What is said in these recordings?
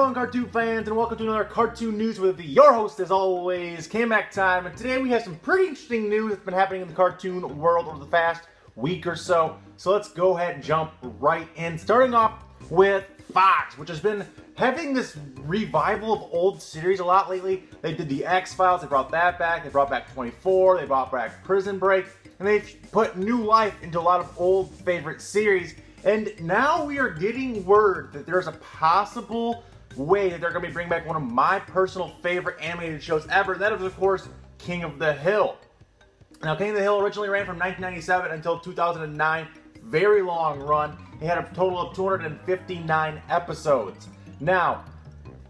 on, cartoon fans, and welcome to another cartoon news with your host, as always, K-Mac Time. And today we have some pretty interesting news that's been happening in the cartoon world over the past week or so. So let's go ahead and jump right in, starting off with Fox, which has been having this revival of old series a lot lately. They did the X-Files, they brought that back, they brought back 24, they brought back Prison Break, and they've put new life into a lot of old favorite series. And now we are getting word that there's a possible way that they're going to be bringing back one of my personal favorite animated shows ever. And that is, of course, King of the Hill. Now, King of the Hill originally ran from 1997 until 2009. Very long run. It had a total of 259 episodes. Now,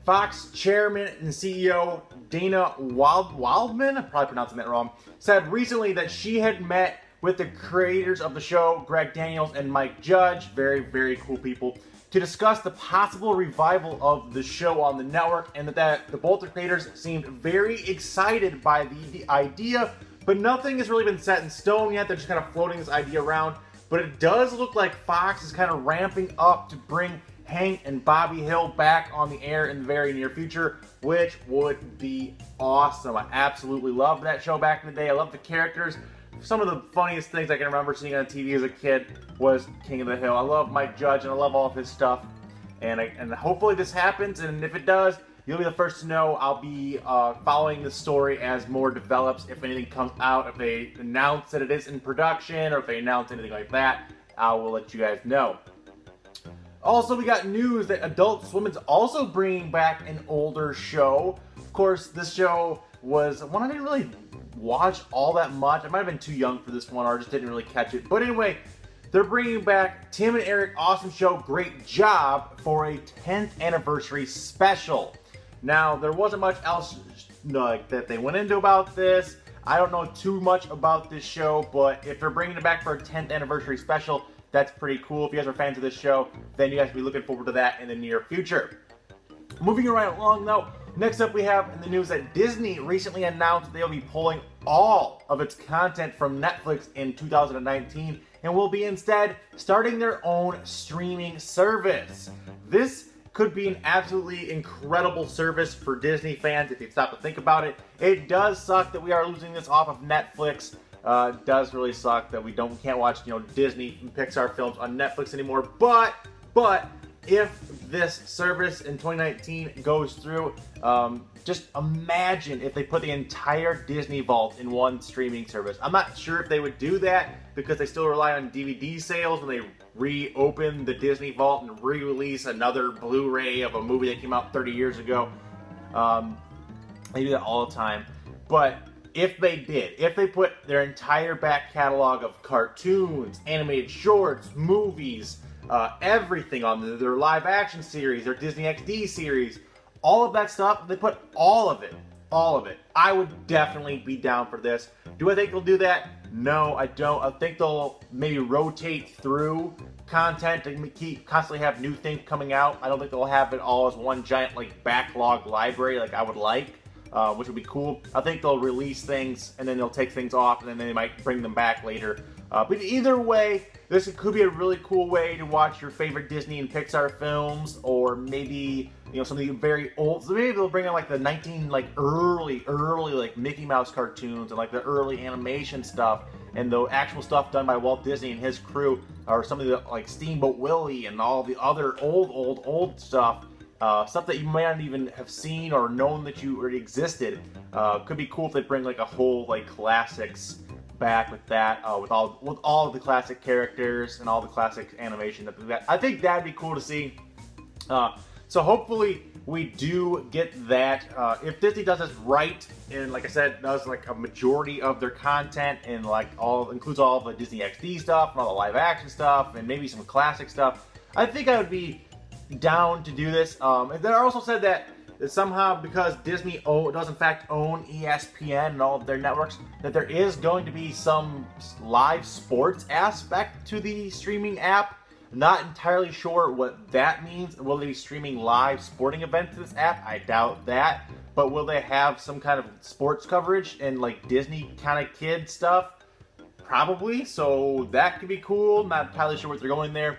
Fox chairman and CEO Dana Wildman, I'm probably pronouncing that wrong, said recently that she had met with the creators of the show, Greg Daniels and Mike Judge, very, very cool people, to discuss the possible revival of the show on the network, and that the both the creators seemed very excited by the idea, but nothing has really been set in stone yet. They're just kind of floating this idea around, but it does look like Fox is kind of ramping up to bring Hank and Bobby Hill back on the air in the very near future, which would be awesome. I absolutely loved that show back in the day. I love the characters. Some of the funniest things I can remember seeing on TV as a kid was King of the Hill. I love Mike Judge and I love all of his stuff. And hopefully this happens, and if it does, you'll be the first to know. I'll be following the story as more develops. If anything comes out, if they announce that it is in production, or if they announce anything like that, I will let you guys know. Also, we got news that Adult Swim is also bringing back an older show. Of course, this show was one I didn't really watch all that much. I might have been too young for this one, or just didn't really catch it. But anyway, they're bringing back Tim and Eric Awesome Show Great Job for a 10th anniversary special. Now, there wasn't much else that they went into about this. I don't know too much about this show, but if they're bringing it back for a 10th anniversary special, that's pretty cool. If you guys are fans of this show, then you guys will be looking forward to that in the near future. Moving right along though, next up we have in the news that Disney recently announced they'll be pulling all of its content from Netflix in 2019 and will be instead starting their own streaming service. This could be an absolutely incredible service for Disney fans if you stop to think about it. It does suck that we are losing this off of Netflix. It does really suck that we can't watch, Disney and Pixar films on Netflix anymore. But if this service in 2019 goes through, just imagine if they put the entire Disney vault in one streaming service. I'm not sure if they would do that because they still rely on DVD sales when they reopen the Disney vault and re-release another Blu-ray of a movie that came out 30 years ago. They do that all the time. But if they did, if they put their entire back catalog of cartoons, animated shorts, movies, everything on their live action series, their Disney XD series, all of that stuff, they put all of it, I would definitely be down for this. Do I think they'll do that? No, I don't. I think they'll maybe rotate through content to constantly have new things coming out. I don't think they'll have it all as one giant backlog library like I would like. Which would be cool. I think they'll release things and then they'll take things off and then they might bring them back later. But either way, this could be a really cool way to watch your favorite Disney and Pixar films, or maybe some of the very old. So maybe they'll bring in the early Mickey Mouse cartoons and the early animation stuff and the actual stuff done by Walt Disney and his crew, or some of the Steamboat Willie and all the other old stuff. Stuff that you might not even have seen or known that you already existed. Could be cool if they bring a whole classics back with that, with all of the classic characters and all the classic animation that we got. I think that'd be cool to see. So hopefully we do get that. If Disney does this right, and like I said, does a majority of their content and includes all the Disney XD stuff and all the live action stuff and maybe some classic stuff, I think I would be down to do this. And they also said that somehow, because Disney does in fact own ESPN and all of their networks, that there is going to be some live sports aspect to the streaming app. Not entirely sure what that means. Will they be streaming live sporting events to this app? I doubt that. But will they have some kind of sports coverage and Disney kind of kid stuff? Probably. So that could be cool. Not entirely sure what they're going there.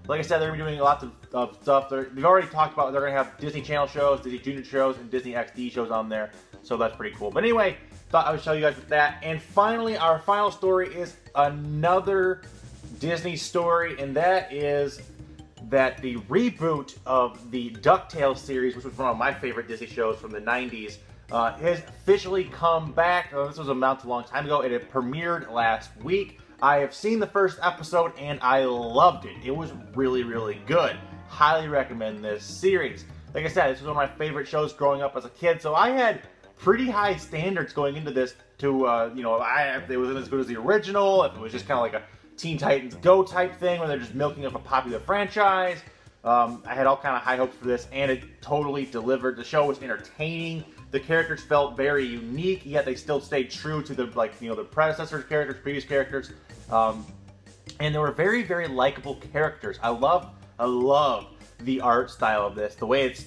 Like I said, they're going to be doing lots of stuff. They've already talked about they're going to have Disney Channel shows, Disney Junior shows, and Disney XD shows on there. So that's pretty cool. But anyway, thought I would show you guys with that. And finally, our final story is another Disney story, and that is that the reboot of the Ducktales series, which was one of my favorite Disney shows from the 90s, has officially come back. This was announced a long time ago. It had premiered last week. I have seen the first episode and I loved it. It was really, really good. Highly recommend this series. Like I said, this was one of my favorite shows growing up as a kid, so I had pretty high standards going into this to, if it wasn't as good as the original, if it was just kind of like a Teen Titans Go type thing where they're just milking up a popular franchise. I had all kind of high hopes for this, and it totally delivered. The show was entertaining. The characters felt very unique, yet they still stayed true to the the predecessor characters, previous characters, and they were very, very likable characters. I love the art style of this. The way it's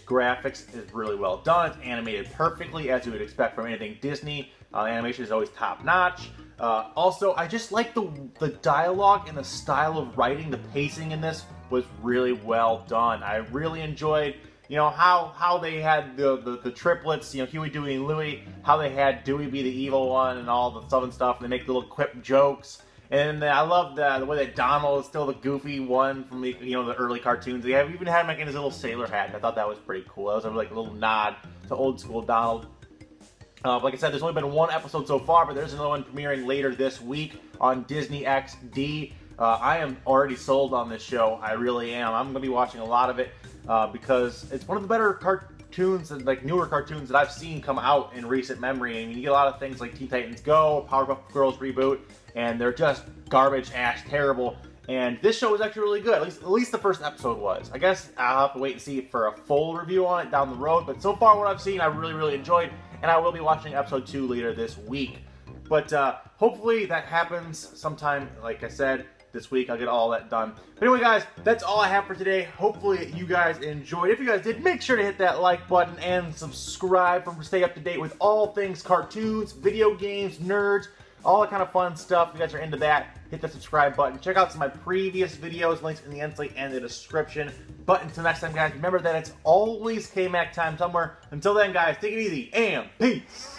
graphics is really well done. It's animated perfectly, as you would expect from anything Disney. Animation is always top notch. Also, I just like the dialogue and the style of writing. The pacing in this was really well done. I really enjoyed, how they had the triplets, Huey, Dewey, and Louie, how they had Dewey be the evil one and all the southern stuff, and they make little quip jokes. And I love the way that Donald is still the goofy one from the early cartoons. They have even had him in his little sailor hat. I thought that was pretty cool. That was a little nod to old school Donald. Like I said, there's only been one episode so far, but there's another one premiering later this week on Disney XD. I am already sold on this show. I really am. I'm going to be watching a lot of it because it's one of the better cartoons, and newer cartoons that I've seen come out in recent memory. I mean, you get a lot of things like Teen Titans Go, Powerpuff Girls reboot, and they're just garbage, ass, terrible. And this show was actually really good. At least the first episode was. I guess I'll have to wait and see for a full review on it down the road. But so far, what I've seen, I really, really enjoyed. And I will be watching episode 2 later this week. But hopefully that happens sometime, like I said, this week. I'll get all that done. But anyway, guys, that's all I have for today. Hopefully you guys enjoyed. If you guys did, make sure to hit that like button and subscribe to stay up to date with all things cartoons, video games, nerds, all that kind of fun stuff. If you guys are into that, hit the subscribe button. Check out some of my previous videos, links in the end link and the description. But until next time, guys, remember that it's always K-Mac time somewhere. Until then, guys, take it easy and peace!